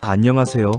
안녕하세요.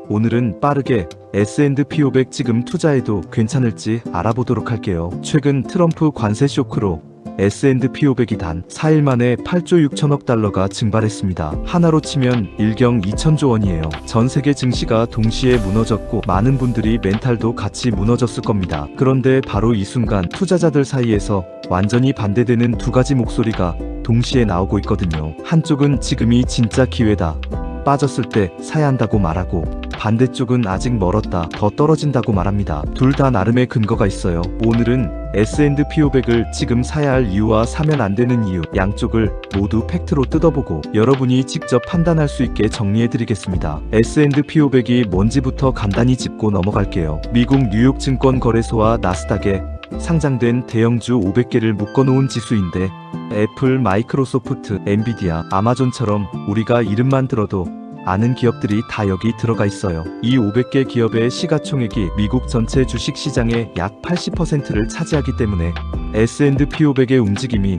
오늘은 빠르게 S&P 500 지금 투자해도 괜찮을지 알아보도록 할게요. 최근 트럼프 관세 쇼크로 S&P 500이 단 4일 만에 8조 6천억 달러가 증발했습니다. 하나로 치면 일경 2천조 원이에요. 전 세계 증시가 동시에 무너졌고 많은 분들이 멘탈도 같이 무너졌을 겁니다. 그런데 바로 이 순간 투자자들 사이에서 완전히 반대되는 두 가지 목소리가 동시에 나오고 있거든요. 한쪽은 지금이 진짜 기회다, 빠졌을 때 사야 한다고 말하고, 반대쪽은 아직 멀었다, 더 떨어진다고 말합니다. 둘 다 나름의 근거가 있어요. 오늘은 S&P 500을 지금 사야 할 이유와 사면 안 되는 이유, 양쪽을 모두 팩트로 뜯어보고 여러분이 직접 판단할 수 있게 정리해드리겠습니다. S&P 500이 뭔지부터 간단히 짚고 넘어갈게요. 미국 뉴욕 증권 거래소와 나스닥에 상장된 대형주 500개를 묶어놓은 지수인데, 애플, 마이크로소프트, 엔비디아, 아마존처럼 우리가 이름만 들어도 아는 기업들이 다 여기 들어가 있어요. 이 500개 기업의 시가총액이 미국 전체 주식시장의 약 80%를 차지하기 때문에 S&P 500의 움직임이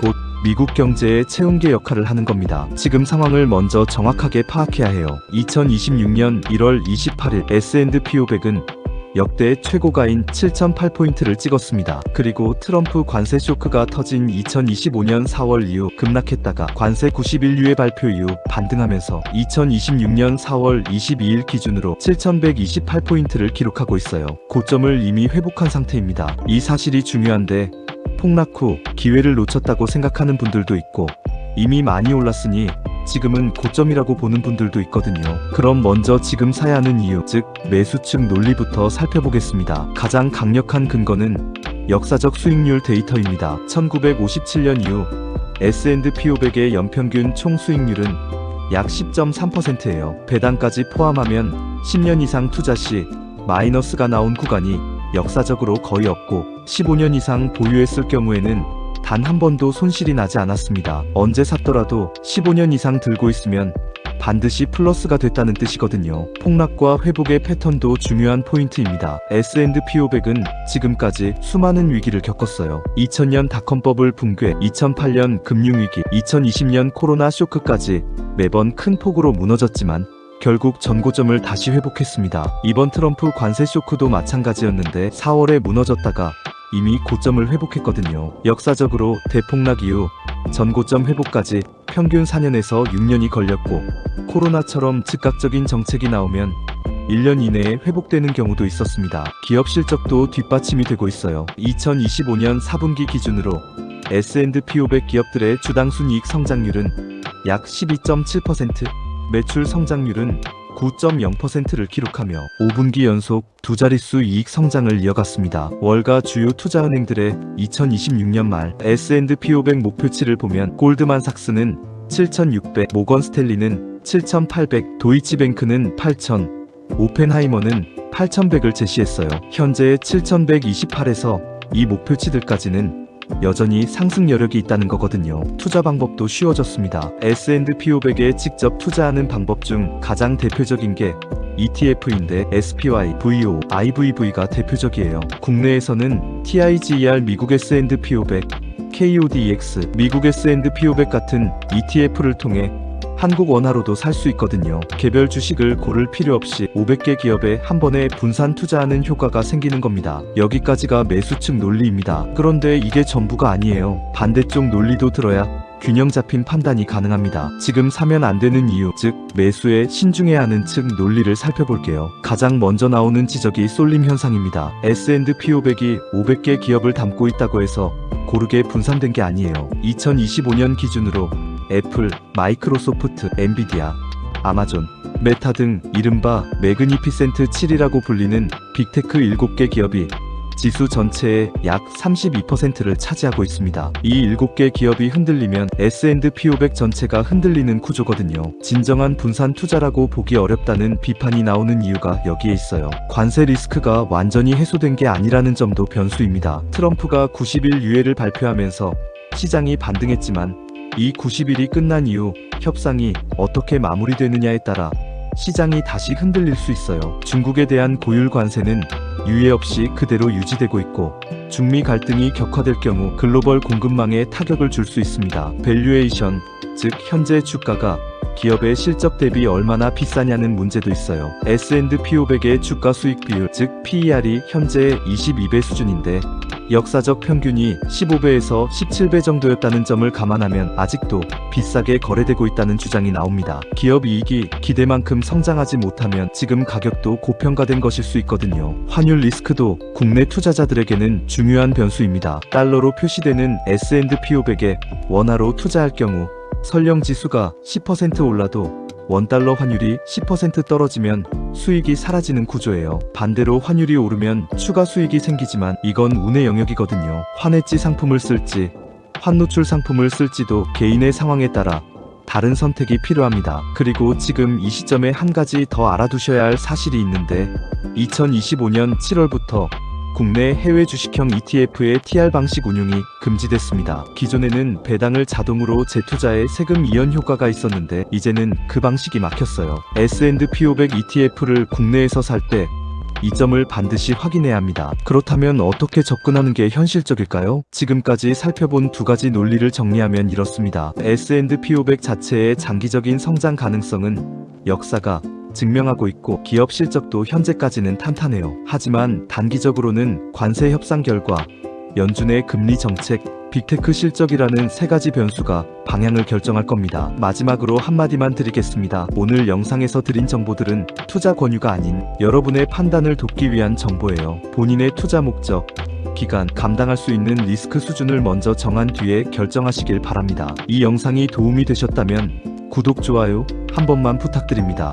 곧 미국 경제의 체운계 역할을 하는 겁니다. 지금 상황을 먼저 정확하게 파악해야 해요. 2026년 1월 28일 S&P 500은 역대 최고가인 7,008포인트를 찍었습니다. 그리고 트럼프 관세 쇼크가 터진 2025년 4월 이후 급락했다가 관세 90일 유예 발표 이후 반등하면서 2026년 4월 22일 기준으로 7,128포인트를 기록하고 있어요. 고점을 이미 회복한 상태입니다. 이 사실이 중요한데, 폭락 후 기회를 놓쳤다고 생각하는 분들도 있고, 이미 많이 올랐으니 지금은 고점이라고 보는 분들도 있거든요. 그럼 먼저 지금 사야 하는 이유, 즉 매수측 논리부터 살펴보겠습니다. 가장 강력한 근거는 역사적 수익률 데이터입니다. 1957년 이후 S&P 500의 연평균 총 수익률은 약 10.3%예요. 배당까지 포함하면 10년 이상 투자 시 마이너스가 나온 구간이 역사적으로 거의 없고, 15년 이상 보유했을 경우에는 단 한 번도 손실이 나지 않았습니다. 언제 샀더라도 15년 이상 들고 있으면 반드시 플러스가 됐다는 뜻이거든요. 폭락과 회복의 패턴도 중요한 포인트입니다. S&P 500은 지금까지 수많은 위기를 겪었어요. 2000년 닷컴버블 붕괴, 2008년 금융위기, 2020년 코로나 쇼크까지 매번 큰 폭으로 무너졌지만 결국 전고점을 다시 회복했습니다. 이번 트럼프 관세 쇼크도 마찬가지였는데 4월에 무너졌다가 이미 고점을 회복했거든요. 역사적으로 대폭락 이후 전고점 회복까지 평균 4년에서 6년이 걸렸고, 코로나처럼 즉각적인 정책이 나오면 1년 이내에 회복되는 경우도 있었습니다. 기업 실적도 뒷받침이 되고 있어요. 2025년 4분기 기준으로 S&P 500 기업들의 주당 순이익 성장률은 약 12.7%, 매출 성장률은 9.0%를 기록하며 5분기 연속 두 자릿수 이익 성장을 이어갔습니다. 월가 주요 투자은행들의 2026년 말 S&P 500 목표치를 보면 골드만삭스는 7,600, 모건 스탠리는 7,800, 도이치뱅크는 8,000, 오펜하이머는 8,100을 제시했어요. 현재의 7,128에서 이 목표치들까지는 여전히 상승 여력이 있다는 거거든요. 투자 방법도 쉬워졌습니다. S&P 500에 직접 투자하는 방법 중 가장 대표적인 게 ETF인데 SPY, VO, IVV가 대표적이에요. 국내에서는 TIGER 미국 S&P 500, KODX 미국 S&P 500 같은 ETF를 통해 한국 원화로도 살 수 있거든요. 개별 주식을 고를 필요 없이 500개 기업에 한 번에 분산 투자하는 효과가 생기는 겁니다. 여기까지가 매수측 논리입니다. 그런데 이게 전부가 아니에요. 반대쪽 논리도 들어야 균형 잡힌 판단이 가능합니다. 지금 사면 안 되는 이유, 즉 매수에 신중해야 하는 측 논리를 살펴볼게요. 가장 먼저 나오는 지적이 쏠림 현상입니다. S&P 500이 500개 기업을 담고 있다고 해서 고르게 분산된 게 아니에요. 2025년 기준으로 애플, 마이크로소프트, 엔비디아, 아마존, 메타 등 이른바 매그니피센트 7이라고 불리는 빅테크 7개 기업이 지수 전체의 약 32%를 차지하고 있습니다. 이 7개 기업이 흔들리면 S&P 500 전체가 흔들리는 구조거든요. 진정한 분산 투자라고 보기 어렵다는 비판이 나오는 이유가 여기에 있어요. 관세 리스크가 완전히 해소된 게 아니라는 점도 변수입니다. 트럼프가 90일 유예를 발표하면서 시장이 반등했지만 이 90일이 끝난 이후 협상이 어떻게 마무리되느냐에 따라 시장이 다시 흔들릴 수 있어요. 중국에 대한 고율 관세는 유예 없이 그대로 유지되고 있고, 중미 갈등이 격화될 경우 글로벌 공급망에 타격을 줄 수 있습니다. 밸류에이션, 즉 현재 주가가 기업의 실적 대비 얼마나 비싸냐는 문제도 있어요. S&P 500의 주가 수익 비율, 즉 PER이 현재 22배 수준인데 역사적 평균이 15배에서 17배 정도였다는 점을 감안하면 아직도 비싸게 거래되고 있다는 주장이 나옵니다. 기업 이익이 기대만큼 성장하지 못하면 지금 가격도 고평가된 것일 수 있거든요. 환율 리스크도 국내 투자자들에게는 중요한 변수입니다. 달러로 표시되는 S&P 500에 원화로 투자할 경우 설령 지수가 10% 올라도 원달러 환율이 10% 떨어지면 수익이 사라지는 구조예요. 반대로 환율이 오르면 추가 수익이 생기지만 이건 운의 영역이거든요. 환해지 상품을 쓸지 환노출 상품을 쓸지도 개인의 상황에 따라 다른 선택이 필요합니다. 그리고 지금 이 시점에 한 가지 더 알아두셔야 할 사실이 있는데 2025년 7월부터 국내 해외 주식형 ETF의 TR 방식 운용이 금지됐습니다. 기존에는 배당을 자동으로 재투자해 세금 이연 효과가 있었는데 이제는 그 방식이 막혔어요. S&P 500 ETF를 국내에서 살 때 이 점을 반드시 확인해야 합니다. 그렇다면 어떻게 접근하는 게 현실적일까요? 지금까지 살펴본 두 가지 논리를 정리하면 이렇습니다. S&P 500 자체의 장기적인 성장 가능성은 역사가 증명하고 있고 기업 실적도 현재까지는 탄탄해요. 하지만 단기적으로는 관세 협상 결과, 연준의 금리 정책, 빅테크 실적이라는 세 가지 변수가 방향을 결정할 겁니다. 마지막으로 한마디만 드리겠습니다. 오늘 영상에서 드린 정보들은 투자 권유가 아닌 여러분의 판단을 돕기 위한 정보예요. 본인의 투자 목적, 기간, 감당할 수 있는 리스크 수준을 먼저 정한 뒤에 결정하시길 바랍니다. 이 영상이 도움이 되셨다면 구독, 좋아요 한 번만 부탁드립니다.